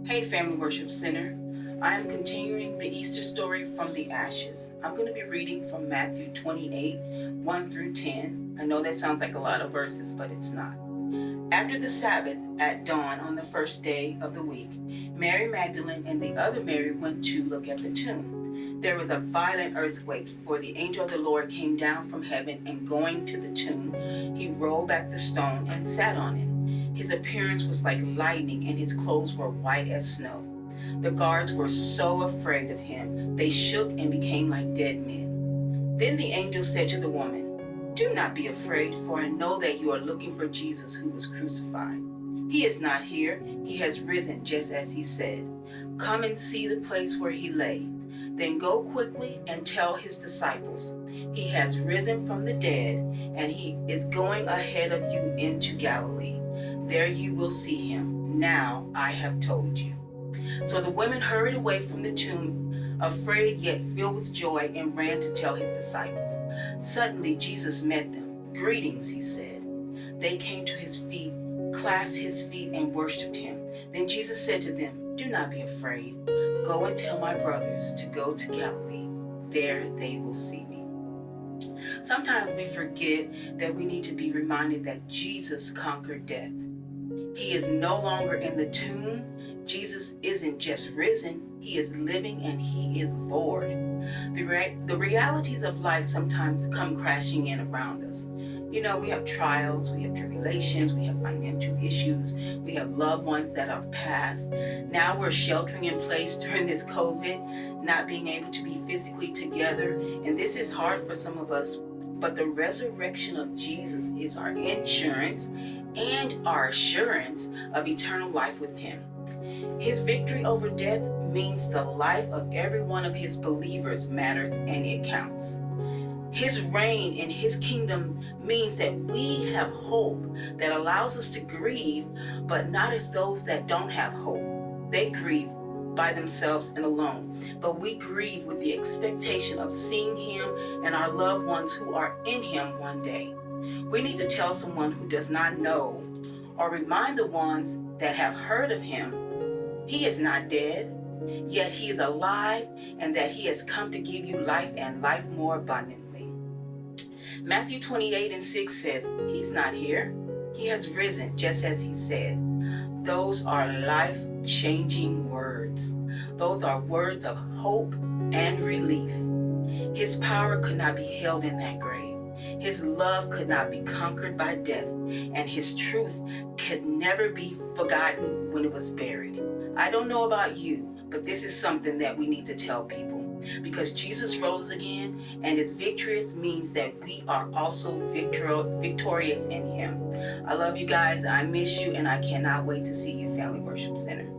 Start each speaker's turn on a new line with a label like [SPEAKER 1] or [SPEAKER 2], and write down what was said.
[SPEAKER 1] Hey, Family Worship Center. I am continuing the Easter story from the ashes. I'm going to be reading from Matthew 28, 1 through 10. I know that sounds like a lot of verses, but it's not. After the Sabbath, at dawn on the first day of the week, Mary Magdalene and the other Mary went to look at the tomb. There was a violent earthquake, for the angel of the Lord came down from heaven, and going to the tomb, he rolled back the stone and sat on it. His appearance was like lightning, and his clothes were white as snow. The guards were so afraid of him, they shook and became like dead men. Then the angel said to the woman, "Do not be afraid, for I know that you are looking for Jesus who was crucified. He is not here, he has risen just as he said. Come and see the place where he lay. Then go quickly and tell his disciples, he has risen from the dead, and he is going ahead of you into Galilee. There you will see him. Now I have told you." So the women hurried away from the tomb, afraid yet filled with joy, and ran to tell his disciples. Suddenly Jesus met them. "Greetings," he said. They came to his feet, clasped his feet, and worshipped him. Then Jesus said to them, "Do not be afraid. Go and tell my brothers to go to Galilee. There they will see me." Sometimes we forget that we need to be reminded that Jesus conquered death. He is no longer in the tomb. Jesus isn't just risen, he is living, and he is Lord. The realities of life sometimes come crashing in around us. You know, we have trials, we have tribulations, we have financial issues, we have loved ones that have passed. Now we're sheltering in place during this COVID, not being able to be physically together, and this is hard for some of us. But the resurrection of Jesus is our insurance and our assurance of eternal life with him. His victory over death means the life of every one of his believers matters and it counts. His reign in his kingdom means that we have hope that allows us to grieve, but not as those that don't have hope. They grieve by themselves and alone, but we grieve with the expectation of seeing him and our loved ones who are in him one day. We need to tell someone who does not know, or remind the ones that have heard of him, he is not dead, yet he is alive, and that he has come to give you life and life more abundantly. Matthew 28 and 6 says, he's not here, he has risen just as he said. Those are life-changing words. Those are words of hope and relief. His power could not be held in that grave. His love could not be conquered by death, and his truth could never be forgotten when it was buried. I don't know about you, but this is something that we need to tell people, because Jesus rose again, and his victorious means that we are also victorious in him. I love you guys. I miss you, and I cannot wait to see you, Family Worship Center.